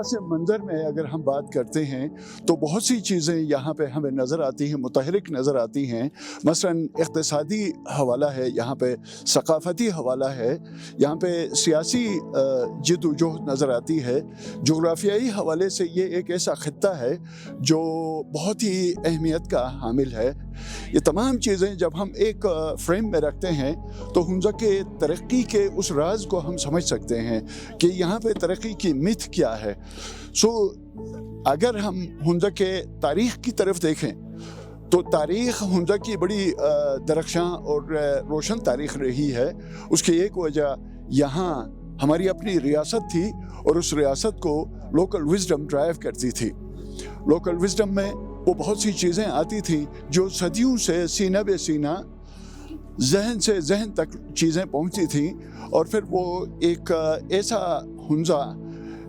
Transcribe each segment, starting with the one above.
پس منظر میں اگر ہم بات کرتے ہیں تو بہت سی چیزیں یہاں پہ ہمیں نظر آتی ہیں، متحرک نظر آتی ہیں۔ مثلاً اقتصادی حوالہ ہے، یہاں پہ ثقافتی حوالہ ہے، یہاں پہ سیاسی جد و جہد نظر آتی ہے۔ جغرافیائی حوالے سے یہ ایک ایسا خطہ ہے جو بہت ہی اہمیت کا حامل ہے۔ یہ تمام چیزیں جب ہم ایک فریم میں رکھتے ہیں تو حنزہ کے ترقی کے اس راز کو ہم سمجھ سکتے ہیں کہ یہاں پہ ترقی کی متھ کیا ہے۔ اگر ہم حنزہ کے تاریخ کی طرف دیکھیں تو تاریخ حنزہ کی بڑی درخشاں اور روشن تاریخ رہی ہے۔ اس کی ایک وجہ یہاں ہماری اپنی ریاست تھی اور اس ریاست کو لوکل وزڈم ڈرائیو کرتی تھی۔ لوکل وزڈم میں وہ بہت سی چیزیں آتی تھیں جو صدیوں سے سینہ بے سینہ ذہن سے ذہن تک چیزیں پہنچتی تھیں، اور پھر وہ ایک ایسا حنزہ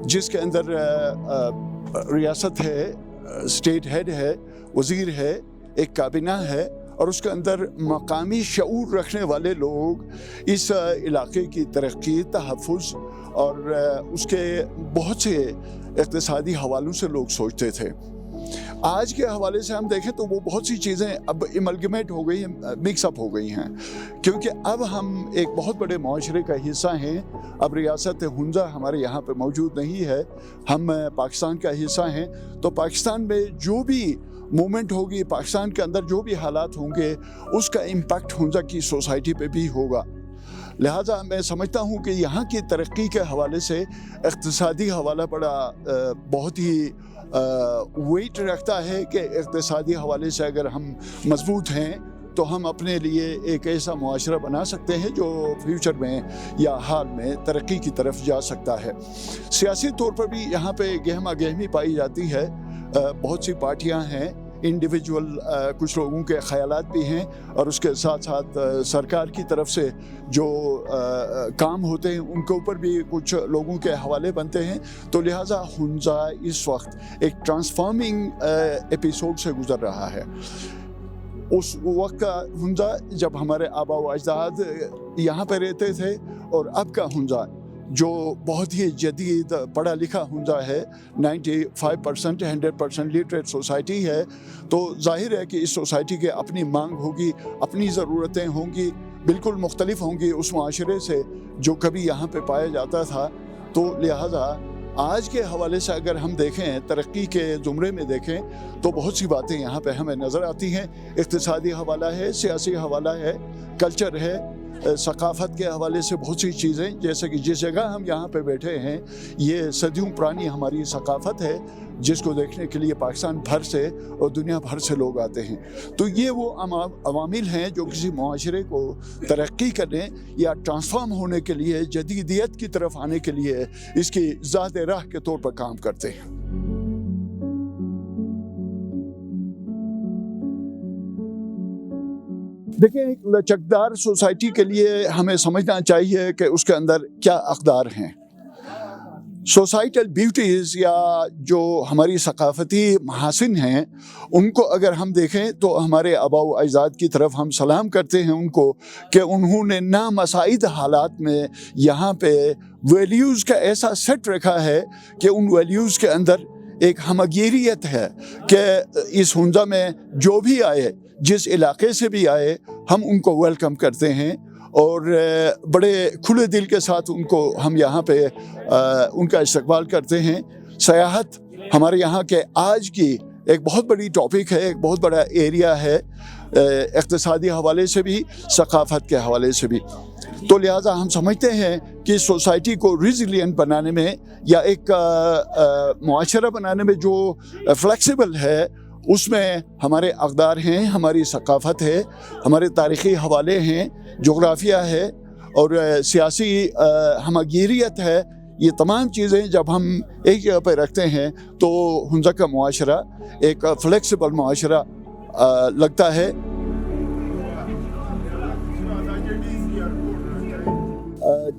جس کے اندر ریاست ہے، اسٹیٹ ہیڈ ہے، وزیر ہے، ایک کابینہ ہے، اور اس کے اندر مقامی شعور رکھنے والے لوگ اس علاقے کی ترقی، تحفظ اور اس کے بہت سے اقتصادی حوالوں سے لوگ سوچتے تھے۔ آج کے حوالے سے ہم دیکھیں تو وہ بہت سی چیزیں اب ایملگمیٹ ہو گئی ہیں، مکس اپ ہو گئی ہیں، کیونکہ اب ہم ایک بہت بڑے معاشرے کا حصہ ہیں۔ اب ریاست حنزہ ہمارے یہاں پہ موجود نہیں ہے، ہم پاکستان کا حصہ ہیں، تو پاکستان میں جو بھی موومنٹ ہوگی، پاکستان کے اندر جو بھی حالات ہوں گے، اس کا امپیکٹ حنزہ کی سوسائٹی پہ بھی ہوگا۔ لہٰذا میں سمجھتا ہوں کہ یہاں کی ترقی کے حوالے سے اقتصادی حوالہ بہت ہی ویٹ رکھتا ہے کہ اقتصادی حوالے سے اگر ہم مضبوط ہیں تو ہم اپنے لیے ایک ایسا معاشرہ بنا سکتے ہیں جو فیوچر میں یا حال میں ترقی کی طرف جا سکتا ہے۔ سیاسی طور پر بھی یہاں پہ گہما گہمی پائی جاتی ہے، بہت سی پارٹیاں ہیں، انڈیویجول کچھ لوگوں کے خیالات بھی ہیں، اور اس کے ساتھ ساتھ سرکار کی طرف سے جو کام ہوتے ہیں ان کے اوپر بھی کچھ لوگوں کے حوالے بنتے ہیں۔ تو لہٰذا حنزہ اس وقت ایک ٹرانسفارمنگ ایپیسوڈ سے گزر رہا ہے۔ اس وقت کا حنزہ جب ہمارے آبا و اجداد یہاں پہ رہتے تھے، اور اب کا حنزہ جو بہت ہی جدید پڑھا لکھا حنزہ ہے، 95% 100% لٹریٹ سوسائٹی ہے، تو ظاہر ہے کہ اس سوسائٹی کے اپنی مانگ ہوگی، اپنی ضرورتیں ہوں گی، بالکل مختلف ہوں گی اس معاشرے سے جو کبھی یہاں پہ پایا جاتا تھا۔ تو لہٰذا آج کے حوالے سے اگر ہم دیکھیں، ترقی کے زمرے میں دیکھیں تو بہت سی باتیں یہاں پہ ہمیں نظر آتی ہیں۔ اقتصادی حوالہ ہے، سیاسی حوالہ ہے، کلچر ہے، ثقافت کے حوالے سے بہت سی چیزیں، جیسے کہ جس جگہ ہم یہاں پہ بیٹھے ہیں یہ صدیوں پرانی ہماری ثقافت ہے جس کو دیکھنے کے لیے پاکستان بھر سے اور دنیا بھر سے لوگ آتے ہیں۔ تو یہ وہ عوامل ہیں جو کسی معاشرے کو ترقی کرنے یا ٹرانسفارم ہونے کے لیے، جدیدیت کی طرف آنے کے لیے اس کی ذات راہ کے طور پر کام کرتے ہیں۔ دیکھیں، ایک لچکدار سوسائٹی کے لیے ہمیں سمجھنا چاہیے کہ اس کے اندر کیا اقدار ہیں۔ سوسائٹل بیوٹیز یا جو ہماری ثقافتی محاسن ہیں ان کو اگر ہم دیکھیں تو ہمارے آباء و اجداد کی طرف ہم سلام کرتے ہیں ان کو کہ انہوں نے نامساعد حالات میں یہاں پہ ویلیوز کا ایسا سیٹ رکھا ہے کہ ان ویلیوز کے اندر ایک ہمگیریت ہے کہ اس حنزہ میں جو بھی آئے، جس علاقے سے بھی آئے، ہم ان کو ویلکم کرتے ہیں اور بڑے کھلے دل کے ساتھ ان کو ہم یہاں پہ ان کا استقبال کرتے ہیں۔ سیاحت ہمارے یہاں کے آج کی ایک بہت بڑی ٹاپک ہے، ایک بہت بڑا ایریا ہے، اقتصادی حوالے سے بھی، ثقافت کے حوالے سے بھی۔ تو لہٰذا ہم سمجھتے ہیں کہ سوسائٹی کو ریزیلینٹ بنانے میں یا ایک معاشرہ بنانے میں جو فلیکسیبل ہے، اس میں ہمارے اقدار ہیں، ہماری ثقافت ہے، ہمارے تاریخی حوالے ہیں، جغرافیہ ہے اور سیاسی ہمگیریت ہے۔ یہ تمام چیزیں جب ہم ایک جگہ پہ رکھتے ہیں تو حنزہ کا معاشرہ ایک فلیکسیبل معاشرہ لگتا ہے۔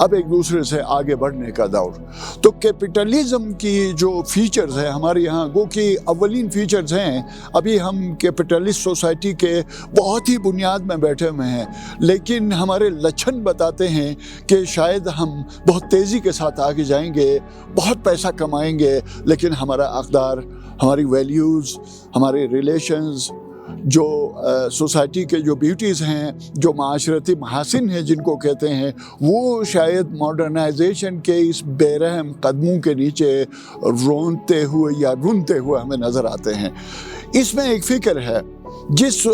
اب ایک دوسرے سے آگے بڑھنے کا دور۔ تو کیپٹلزم کی جو فیچرز ہیں ہمارے یہاں، وہ کہ اولین فیچرز ہیں، ابھی ہم کیپٹلسٹ سوسائٹی کے بہت ہی بنیاد میں بیٹھے ہوئے ہیں، لیکن ہمارے لچھن بتاتے ہیں کہ شاید ہم بہت تیزی کے ساتھ آگے جائیں گے، بہت پیسہ کمائیں گے، لیکن ہمارا اقدار، ہماری ویلیوز، ہمارے ریلیشنز، جو سوسائٹی کے جو بیوٹیز ہیں، جو معاشرتی محاسن ہیں جن کو کہتے ہیں، وہ شاید ماڈرنائزیشن کے اس بے رحم قدموں کے نیچے رونتے ہوئے یا رونتے ہوئے ہمیں نظر آتے ہیں۔ اس میں ایک فکر ہے، جس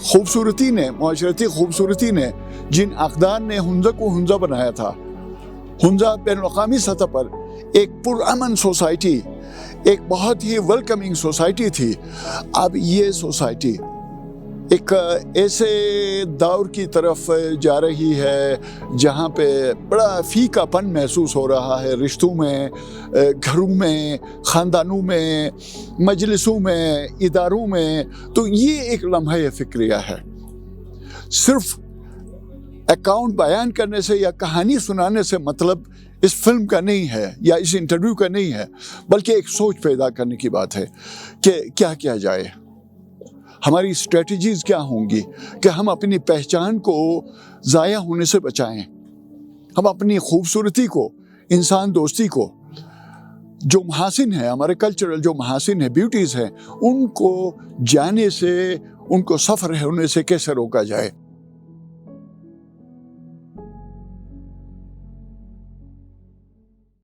خوبصورتی نے، معاشرتی خوبصورتی نے، جن اقدار نے ہنزہ کو ہنزہ بنایا تھا، ہنزہ بین الاقوامی سطح پر ایک پرامن سوسائٹی، ایک بہت ہی ویلکمنگ سوسائٹی تھی، اب یہ سوسائٹی ایک ایسے دور کی طرف جا رہی ہے جہاں پہ بڑا فیکا پن محسوس ہو رہا ہے، رشتوں میں، گھروں میں، خاندانوں میں، مجلسوں میں، اداروں میں۔ تو یہ ایک لمحہ فکریہ ہے۔ صرف اکاؤنٹ بیان کرنے سے یا کہانی سنانے سے مطلب اس فلم کا نہیں ہے یا اس انٹرویو کا نہیں ہے، بلکہ ایک سوچ پیدا کرنے کی بات ہے کہ کیا کیا جائے، ہماری اسٹریٹجیز کیا ہوں گی کہ ہم اپنی پہچان کو ضائع ہونے سے بچائیں، ہم اپنی خوبصورتی کو، انسان دوستی کو، جو محاسن ہیں، ہمارے کلچرل جو محاسن ہیں، بیوٹیز ہیں، ان کو جانے سے، ان کو سفر ہونے سے کیسے روکا جائے۔